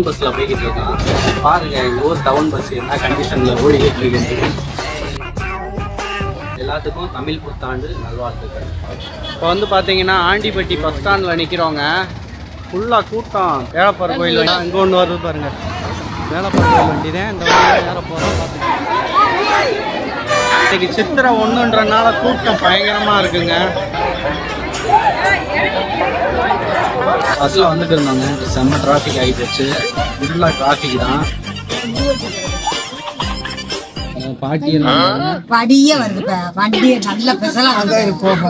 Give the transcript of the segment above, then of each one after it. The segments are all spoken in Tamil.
பஸ்ல போய்கிட்டு இருக்கோம். பாருங்க எங்கள் ஊர் டவுன் பஸ் என்ன கண்டிஷனில் ஓடிக்கிட்டு இருக்குது. எல்லாத்துக்கும் தமிழ் புத்தாண்டு நல்வாழ்த்துக்கள். இப்போ வந்து பார்த்தீங்கன்னா ஆண்டிப்பட்டி பஸ் ஸ்டாண்டில் நிற்கிறோங்க. ஃபுல்லாக கூட்டம். வேளப்பர் கோயில் இங்கே ஒன்று வருது பாருங்க. வேளப்பர் கோயில் வண்டி தான் இந்த வண்டியில் ஏற போகிறோம். பார்த்துக்கோங்க. இன்னைக்கு சித்திரை 1ன்றனால கூட்டம் பயங்கரமாக இருக்குங்க. பஸ்ஸில் வந்துட்டு இருந்தாங்க. செம்ம டிராஃபிக் ஆகி போச்சு. ஃபுல்லாக டிராஃபிக் தான். படியே வருது. வண்டியை நல்ல பெசலாம் இருப்போம்.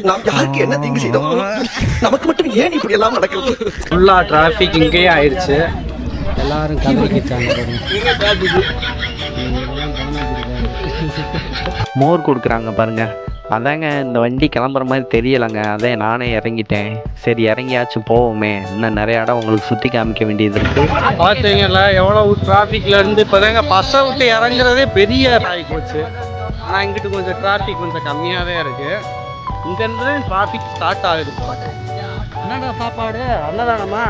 நாம் யாருக்கு என்ன தீங்கு செய்தோம்? நமக்கு மட்டும் ஏன் இப்படி எல்லாம் நடக்கிறது? ஃபுல்லா டிராஃபிக் இங்கேயே ஆயிடுச்சு. எல்லாரும் கதறிக்கிட்டாங்க. மோர் கொடுக்குறாங்க பாருங்க. அதாங்க இந்த வண்டி கிளம்புற மாதிரி தெரியலைங்க. அதே நானே இறங்கிட்டேன். சரி இறங்கியாச்சும் போவோமே. இன்னும் நிறைய இடம் உங்களுக்கு சுற்றி காமிக்க வேண்டியது இருக்கு. பார்த்தீங்களா எவ்வளோ டிராஃபிக்ல இருந்து இப்போதாங்க பஸ்ஸை விட்டு இறங்குறதே பெரிய ஆகி போச்சு. ஆனால் இங்கிட்டு கொஞ்சம் டிராஃபிக் கொஞ்சம் கம்மியாகவே இருக்கு. இங்கேருந்து டிராஃபிக் ஸ்டார்ட் ஆகுது. என்னடா சாப்பாடு? அன்னதானமா?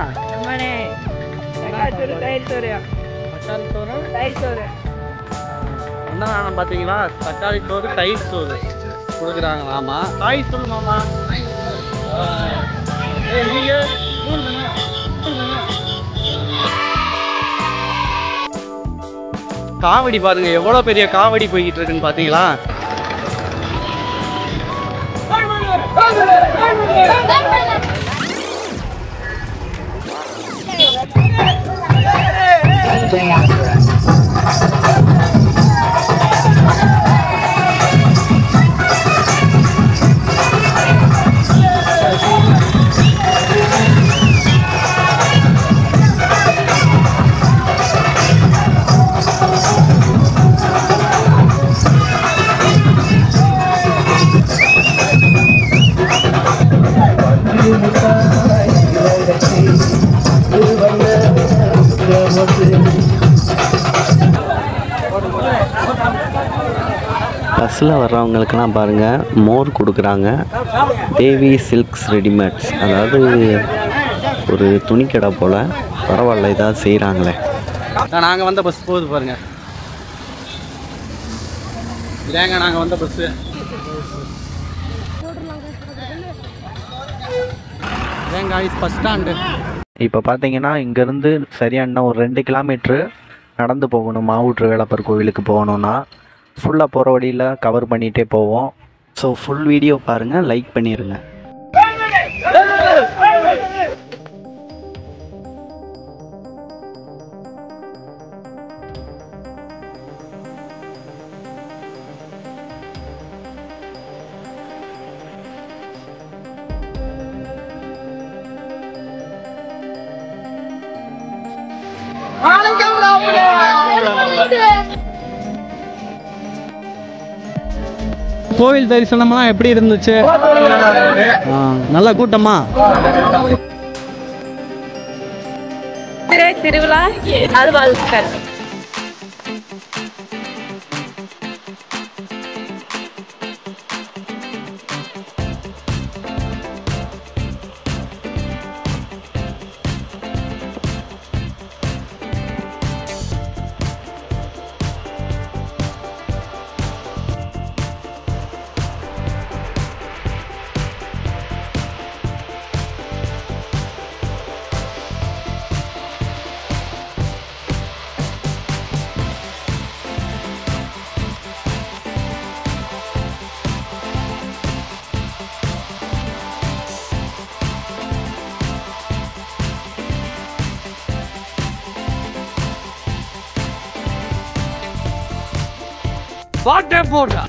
அன்னதானம் பார்த்தீங்களா? தக்காளி சோறு தயிர் சோறு கொடுக்குறாங்களாமா. தாய் சொல்லு மாமா. காவடி பாருங்க எவ்வளவு பெரிய காவடி போய்கிட்டு இருக்குன்னு பாத்தீங்களா? பஸ்ஸில் வர்றவங்களுக்கெல்லாம் பாருங்கள் மோர் கொடுக்குறாங்க. தேவி சில்க்ஸ் ரெடிமேட்ஸ், அதாவது ஒரு துணிக்கடை போல். பரவாயில்ல, ஏதாவது செய்கிறாங்களே. நாங்கள் வந்த பஸ் போகுது பாருங்க. இதாங்க நாங்கள் வந்த பஸ்ஸு. இதாங்க பஸ் ஸ்டாண்டு. இப்போ பார்த்தீங்கன்னா இங்கேருந்து சரியான ஒரு 2 கிலோமீட்ரு நடந்து போகணும். மாவூற்று வேலப்பர் கோவிலுக்கு போகணுன்னா ஃபுல்லாக போகிற வழியில் கவர் பண்ணிகிட்டே போவோம். ஸோ ஃபுல் வீடியோ பாருங்கள், லைக் பண்ணிடுங்க. கோவில் தரிசனம்லாம் எப்படி இருந்துச்சு? நல்ல கூட்டமா? திருவிழா அல்வால்கள். பாட்டே போடுறா.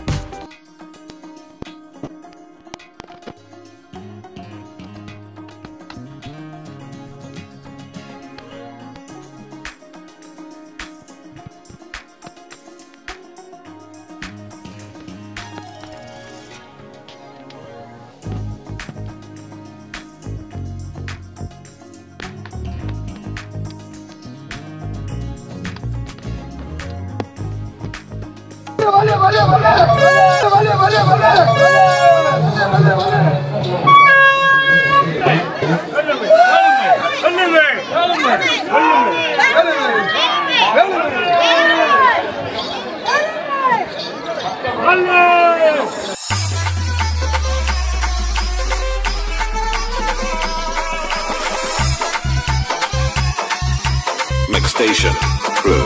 Mix Station Crew.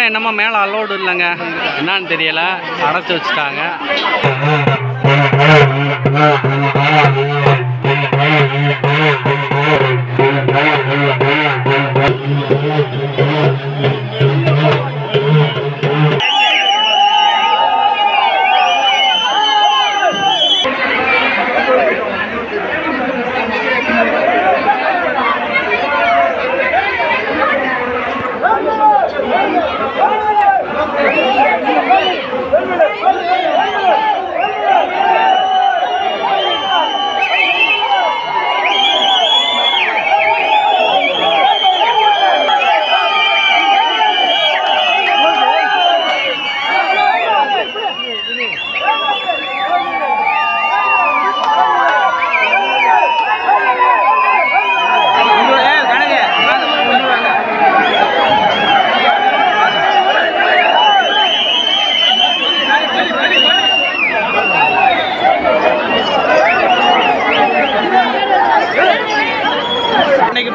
பசங்களும் என்னமோ மேலே அலோடு இல்லைங்க, என்னன்னு தெரியல, அடைச்சி வச்சுட்டாங்க.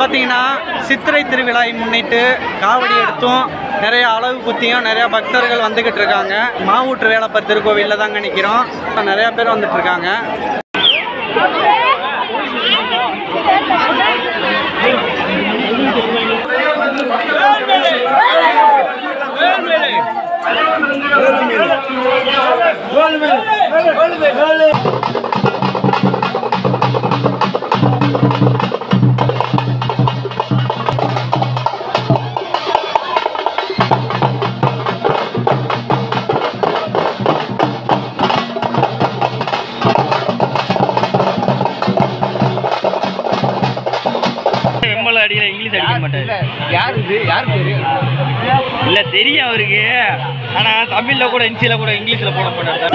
பார்த்தீங்கன்னா சித்திரை திருவிழாவை முன்னிட்டு காவடி எடுத்தும் நிறைய அளவு குத்தியும் நிறைய பக்தர்கள் வந்துகிட்டு இருக்காங்க. மாவூற்று வேலப்பர் திருக்கோவிலில் தாங்க நிற்கிறோம். நிறைய பேர் வந்துட்டு இருக்காங்க. இல்ல தெரியும் அவருக்கு, ஆனா தமிழ்ல கூட இன்சில கூட இங்கிலீஷ்ல போட மாட்டாரு.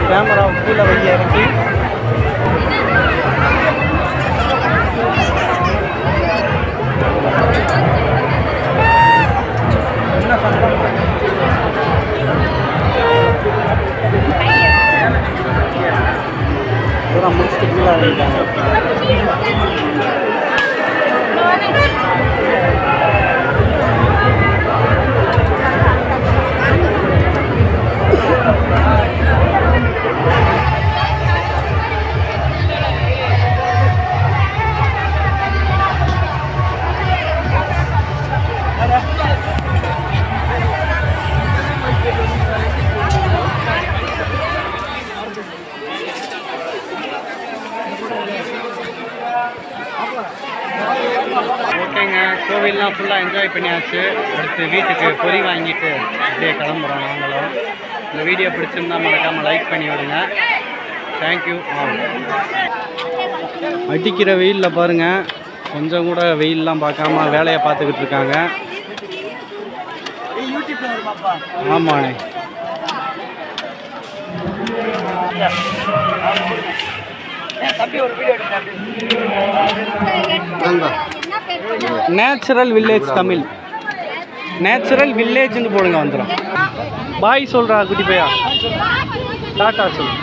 கேமரா கீழே வைக்க இறக்கி என்ன சட்டம் முடிச்சுட்டு கீழே வைக்காங்க. ஓகேங்க, கோவில்லாம் ஃபுல்லாக என்ஜாய் பண்ணியாச்சு. அடுத்து வீட்டுக்கு பொறி வாங்கிட்டு அப்படியே கிளம்புறோம் நாங்களும். இந்த வீடியோ பிடிச்சிருந்தா மறக்காமல் லைக் பண்ணி விடுங்க. தேங்க்யூ. அடிக்கிற வெயிலில் பாருங்கள், கொஞ்சம் கூட வெயிலெலாம் பார்க்காம வேலையை பார்த்துக்கிட்டு இருக்காங்க. ஆமாண்ணே. நேச்சுரல் வில்லேஜ் தமிழ், நேச்சுரல் வில்லேஜ்னு போடுங்க வந்துடும். பாய் சொல்கிறா குட்டி பையா, டாட்டா சொல்லு.